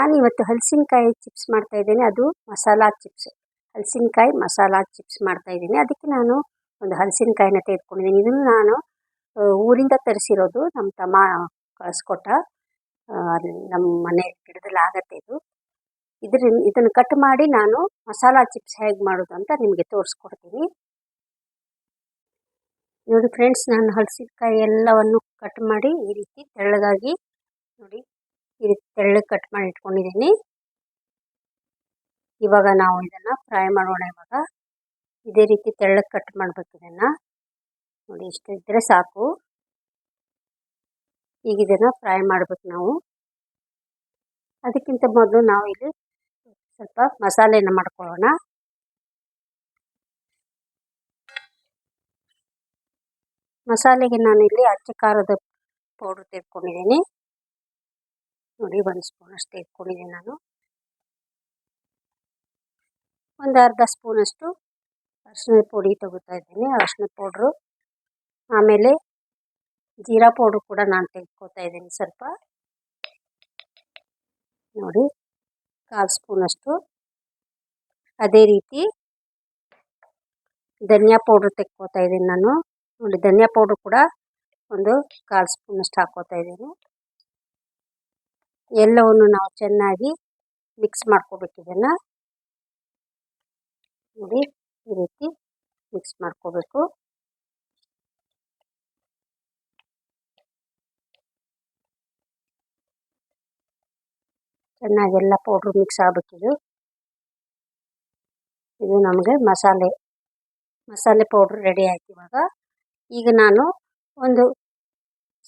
ನಾನಿವತ್ತು ಹಲಸಿನಕಾಯಿ ಚಿಪ್ಸ್ ಮಾಡ್ತಾ ಇದ್ದೇನೆ. ಅದು ಮಸಾಲಾ ಚಿಪ್ಸ್. ಹಲಸಿನಕಾಯಿ ಮಸಾಲಾ ಚಿಪ್ಸ್ ಮಾಡ್ತಾ ಇದ್ದೀನಿ. ಅದಕ್ಕೆ ನಾನು ಒಂದು ಹಲಸಿನಕಾಯಿನ ತೆಗೆದುಕೊಂಡಿದ್ದೀನಿ. ಇದನ್ನು ನಾನು ಊರಿಂದ ತರಿಸಿರೋದು. ನಮ್ಮ ತಮ್ಮ ಕಳಿಸ್ಕೊಟ್ಟ. ನಮ್ಮ ಮನೆ ಗಿಡದಲ್ಲಿ ಆಗತ್ತೆ ಇದು. ಇದನ್ನು ಕಟ್ ಮಾಡಿ ನಾನು ಮಸಾಲಾ ಚಿಪ್ಸ್ ಹೇಗೆ ಮಾಡೋದು ಅಂತ ನಿಮಗೆ ತೋರಿಸ್ಕೊಡ್ತೀನಿ. ನೋಡಿ ಫ್ರೆಂಡ್ಸ್, ನಾನು ಹಲಸಿನಕಾಯಿ ಎಲ್ಲವನ್ನು ಕಟ್ ಮಾಡಿ ಈ ರೀತಿ ತೆಳ್ಳಗಾಗಿ ನೋಡಿ ಈ ರೀತಿ ತೆಳ್ಳಗೆ ಕಟ್ ಮಾಡಿ ಇಟ್ಕೊಂಡಿದ್ದೀನಿ. ಇವಾಗ ನಾವು ಇದನ್ನು ಫ್ರೈ ಮಾಡೋಣ. ಇವಾಗ ಇದೇ ರೀತಿ ತೆಳ್ಳಗೆ ಕಟ್ ಮಾಡಬೇಕು. ಇದನ್ನು ನೋಡಿ ಇಷ್ಟು ಇದ್ದರೆ ಸಾಕು. ಈಗ ಇದನ್ನು ಫ್ರೈ ಮಾಡಬೇಕು ನಾವು. ಅದಕ್ಕಿಂತ ಮೊದಲು ನಾವು ಇಲ್ಲಿ ಸ್ವಲ್ಪ ಮಸಾಲೆಯನ್ನು ಮಾಡ್ಕೊಳ್ಳೋಣ. ಮಸಾಲೆಗೆ ನಾನು ಇಲ್ಲಿ ಅಚ್ಚ ಖಾರದ ಪೌಡ್ರ್ ತೆಗೆದುಕೊಂಡಿದ್ದೀನಿ. ನೋಡಿ 1 ಸ್ಪೂನಷ್ಟು ತೆಗೆದುಕೊಂಡಿದ್ದೀನಿ ನಾನು. ಒಂದು ಅರ್ಧ ಸ್ಪೂನಷ್ಟು ಅರಿಶಿಣದ ಪುಡಿ ತಗೋತಾ ಇದ್ದೀನಿ, ಅರಿಶಿಣದ ಪೌಡ್ರು. ಆಮೇಲೆ ಜೀರಾ ಪೌಡ್ರು ಕೂಡ ನಾನು ತೆಗೆದುಕೊತಾ ಇದ್ದೀನಿ ಸ್ವಲ್ಪ. ನೋಡಿ 1/4 ಸ್ಪೂನಷ್ಟು. ಅದೇ ರೀತಿ ಧನಿಯಾ ಪೌಡ್ರು ತೆಗೆದುಕೊತಾ ಇದ್ದೀನಿ ನಾನು. ನೋಡಿ ಧನಿಯಾ ಪೌಡ್ರು ಕೂಡ ಒಂದು 1/4 ಸ್ಪೂನಷ್ಟು ಹಾಕ್ಕೋತಾ ಇದ್ದೀನಿ. ಎಲ್ಲವನ್ನು ನಾವು ಚೆನ್ನಾಗಿ ಮಿಕ್ಸ್ ಮಾಡ್ಕೋಬೇಕು. ಇದನ್ನು ನೋಡಿ ಈ ರೀತಿ ಮಿಕ್ಸ್ ಮಾಡ್ಕೋಬೇಕು. ಚೆನ್ನಾಗಿ ಎಲ್ಲ ಪೌಡ್ರು ಮಿಕ್ಸ್ ಆಗಬೇಕಿದು. ಇದು ನಮಗೆ ಮಸಾಲೆ ಪೌಡ್ರ್ ರೆಡಿ ಆಯ್ತು. ಈಗ ನಾನು ಒಂದು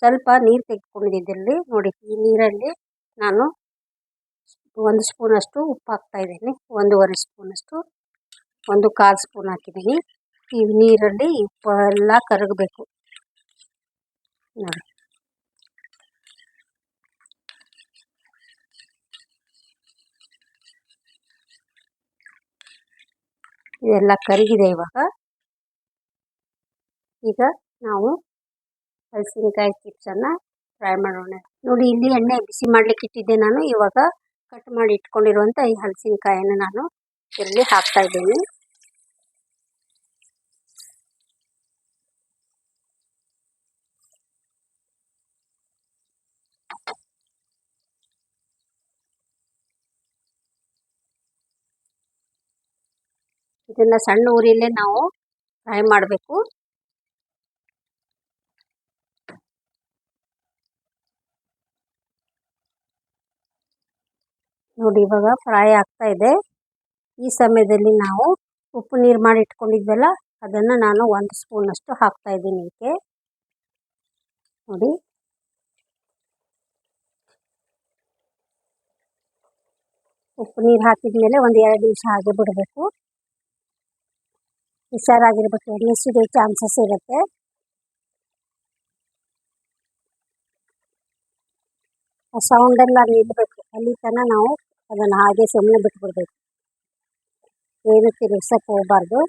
ಸ್ವಲ್ಪ ನೀರು ತೆಗೆದುಕೊಂಡಿದ್ದಲ್ಲಿ ನೋಡಿ, ಈ ನೀರಲ್ಲಿ ನಾನು 1 ಸ್ಪೂನಷ್ಟು ಉಪ್ಪು ಹಾಕ್ತಾ ಇದ್ದೀನಿ. 1.5 ಸ್ಪೂನಷ್ಟು, 1/4 ಸ್ಪೂನ್ ಹಾಕಿದ್ದೀನಿ. ಈ ನೀರಲ್ಲಿ ಉಪ್ಪು ಎಲ್ಲ ಕರಗಬೇಕು ನೋಡಿ. ಇದೆಲ್ಲ ಕರಗಿದೆ. ಈಗ ನಾವು ಹಲಸಿನಕಾಯಿ ಚಿಪ್ಸನ್ನು ಫ್ರೈ ಮಾಡೋಣ. ನೋಡಿ ಇಲ್ಲಿ ಎಣ್ಣೆ ಬಿಸಿ ಮಾಡಲಿಕ್ಕೆ ಇಟ್ಟಿದ್ದೆ ನಾನು. ಇವಾಗ ಕಟ್ ಮಾಡಿ ಇಟ್ಕೊಂಡಿರುವಂಥ ಈ ಹಲಸಿನಕಾಯನ್ನು ನಾನು ಇಲ್ಲಿ ಹಾಕ್ತಾ ಇದ್ದೀನಿ. ಇದನ್ನು ಸಣ್ಣ ಉರಿಯಲ್ಲೇ ನಾವು ಫ್ರೈ ಮಾಡಬೇಕು. ನೋಡಿ ಇವಾಗ ಫ್ರೈ ಆಗ್ತಾ ಇದೆ. ಈ ಸಮಯದಲ್ಲಿ ನಾವು ಉಪ್ಪು ನೀರು ಮಾಡಿ ಇಟ್ಕೊಂಡಿದ್ವಲ್ಲ, ಅದನ್ನು ನಾನು 1 ಸ್ಪೂನಷ್ಟು ಹಾಕ್ತಾ ಇದ್ದೀನಿ ಇದಕ್ಕೆ. ನೋಡಿ ಉಪ್ಪು ನೀರು ಹಾಕಿದ ಮೇಲೆ ಒಂದು 2 ನಿಮಿಷ ಹಾಗೆ ಬಿಡಬೇಕು. ಹುಷಾರಾಗಿರ್ಬೇಕು, ಎಣ್ಣೆ ಸಿಡೋ ಚಾನ್ಸಸ್ ಇರುತ್ತೆ. ಆ ಸೌಂಡೆಲ್ಲ ನಿಲ್ಲಬೇಕು. ಅಲ್ಲಿ ತನಕ ನಾವು ಅದನ್ನು ಹಾಗೆ ಸುಮ್ಮನೆ ಬಿಟ್ಬಿಡ್ಬೇಕು, ಏನು ತಿರುಗ್ಸಕ್ಕೆ ಹೋಗಬಾರ್ದು.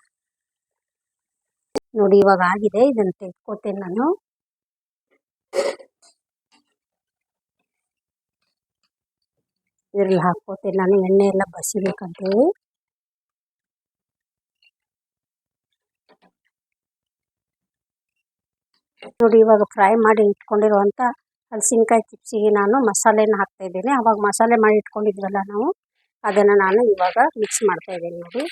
ನೋಡಿ ಇವಾಗ ಆಗಿದೆ. ಇದನ್ನು ತೆಗೆದುಕೊತೇನೆ ನಾನು. ಇದರಲ್ಲಿ ಹಾಕ್ಕೋತೇನೆ ನಾನು, ಎಣ್ಣೆ ಎಲ್ಲ ಬಸಿಬೇಕಂತೇಳಿ. ನೋಡಿ ಇವಾಗ ಫ್ರೈ ಮಾಡಿ ಇಟ್ಕೊಂಡಿರುವಂಥ ಹಲಸಿನಕಾಯಿ ಚಿಪ್ಸಿಗೆ ನಾನು ಮಸಾಲೆನ ಹಾಕ್ತಾ ಇದ್ದೇನೆ. ಆವಾಗ ಮಸಾಲೆ ಮಾಡಿ ಇಟ್ಕೊಂಡಿದ್ವಲ್ಲ ನಾವು, ಅದನ್ನು ನಾನು ಇವಾಗ ಮಿಕ್ಸ್ ಮಾಡ್ತಾ ಇದ್ದೇನೆ. ನೋಡಿ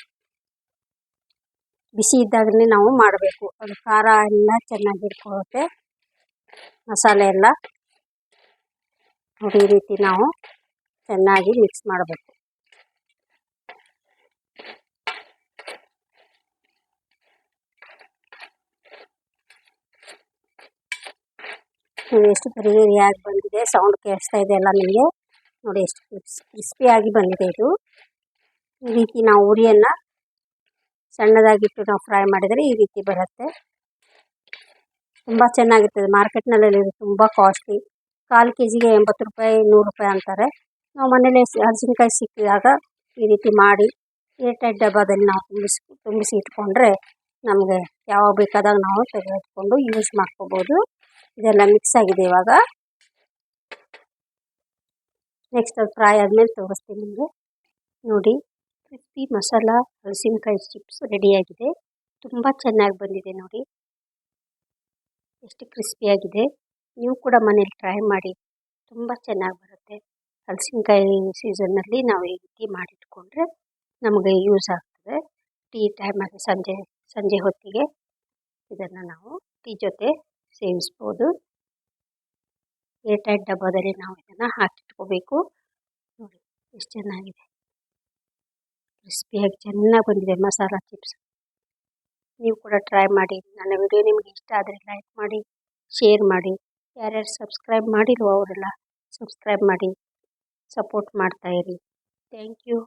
ಬಿಸಿ ಇದ್ದಾಗಲೇ ನಾವು ಮಾಡಬೇಕು. ಅದು ಖಾರ ಎಲ್ಲ ಚೆನ್ನಾಗಿ ಹಿಡ್ಕೊಳ್ಳುತ್ತೆ, ಮಸಾಲೆ ಎಲ್ಲ. ನೋಡಿ ಈ ರೀತಿ ನಾವು ಚೆನ್ನಾಗಿ ಮಿಕ್ಸ್ ಮಾಡಬೇಕು. ಎಷ್ಟು ಕ್ರಿಸ್ಪಿಯಾಗಿ ಬಂದಿದೆ, ಸೌಂಡ್ ಕೇಳಿಸ್ತಾ ಇದೆ ಅಲ್ಲ ನಿಮಗೆ. ನೋಡಿ ಎಷ್ಟು ಕ್ರಿಸ್ಪಿಯಾಗಿ ಬಂದಿದೆ ಇದು. ಈ ರೀತಿ ನಾವು ಉರಿಯನ್ನು ಸಣ್ಣದಾಗಿಟ್ಟು ನಾವು ಫ್ರೈ ಮಾಡಿದರೆ ಈ ರೀತಿ ಬರುತ್ತೆ. ತುಂಬ ಚೆನ್ನಾಗಿರ್ತದೆ. ಮಾರ್ಕೆಟ್ನಲ್ಲಿ ತುಂಬ ಕಾಸ್ಟ್ಲಿ. 1/4 kgಗೆ 80 ರೂಪಾಯಿ 100 ರೂಪಾಯಿ ಅಂತಾರೆ. ನಾವು ಮನೇಲಿ ಹಲಸಿನಕಾಯಿ ಸಿಕ್ಕಿದಾಗ ಈ ರೀತಿ ಮಾಡಿ ಏರ್ಟೈಟ್ ಡಬ್ಬದಲ್ಲಿ ನಾವು ತುಂಬಿಸಿ ಇಟ್ಕೊಂಡ್ರೆ ನಮಗೆ ಯಾವಾಗ ಬೇಕಾದಾಗ ನಾವು ತೆಗೆದುಕೊಂಡು ಯೂಸ್ ಮಾಡ್ಕೋಬೋದು. ಇದೆಲ್ಲ ಮಿಕ್ಸ್ ಆಗಿದೆ. ಇವಾಗ ನೆಕ್ಸ್ಟ್ ಅದು ಫ್ರೈ ಆದಮೇಲೆ ತೋರಿಸ್ತೀನಿ ನಿಮಗೆ. ನೋಡಿ, ಕ್ರಿಸ್ಪಿ ಮಸಾಲ ಹಲಸಿನಕಾಯಿ ಚಿಪ್ಸ್ ರೆಡಿಯಾಗಿದೆ. ತುಂಬ ಚೆನ್ನಾಗಿ ಬಂದಿದೆ ನೋಡಿ, ಎಷ್ಟು ಕ್ರಿಸ್ಪಿಯಾಗಿದೆ. ನೀವು ಕೂಡ ಮನೇಲಿ ಟ್ರೈ ಮಾಡಿ, ತುಂಬ ಚೆನ್ನಾಗಿ ಬರುತ್ತೆ. ಹಲಸಿನಕಾಯಿ ಸೀಸನ್ನಲ್ಲಿ ನಾವು ಈ ರೀತಿ ಮಾಡಿಟ್ಕೊಂಡ್ರೆ ನಮಗೆ ಯೂಸ್ ಆಗ್ತದೆ. ಟೀ ಟೈಮಲ್ಲಿ ಸಂಜೆ ಹೊತ್ತಿಗೆ ಇದನ್ನು ನಾವು ಟೀ ಜೊತೆ ಸೇವಿಸ್ಬೋದು. ಏರ್ಟೈಟ್ ಡಬ್ಬದಲ್ಲಿ ನಾವು ಇದನ್ನು ಹಾಕಿಟ್ಕೋಬೇಕು. ನೋಡಿ ಎಷ್ಟು ಚೆನ್ನಾಗಿದೆ, ಕ್ರಿಸ್ಪಿಯಾಗಿ ಚೆನ್ನಾಗಿ ಬಂದಿದೆ ಮಸಾಲ ಚಿಪ್ಸ್. ನೀವು ಕೂಡ ಟ್ರೈ ಮಾಡಿ. ನನ್ನ ವಿಡಿಯೋ ನಿಮಗೆ ಇಷ್ಟ ಆದರೆ ಲೈಕ್ ಮಾಡಿ, ಶೇರ್ ಮಾಡಿ. ಯಾರ್ಯಾರು ಸಬ್ಸ್ಕ್ರೈಬ್ ಮಾಡಿಲ್ವೋ ಅವರೆಲ್ಲ ಸಬ್ಸ್ಕ್ರೈಬ್ ಮಾಡಿ, ಸಪೋರ್ಟ್ ಮಾಡ್ತಾಯಿರಿ. Thank you.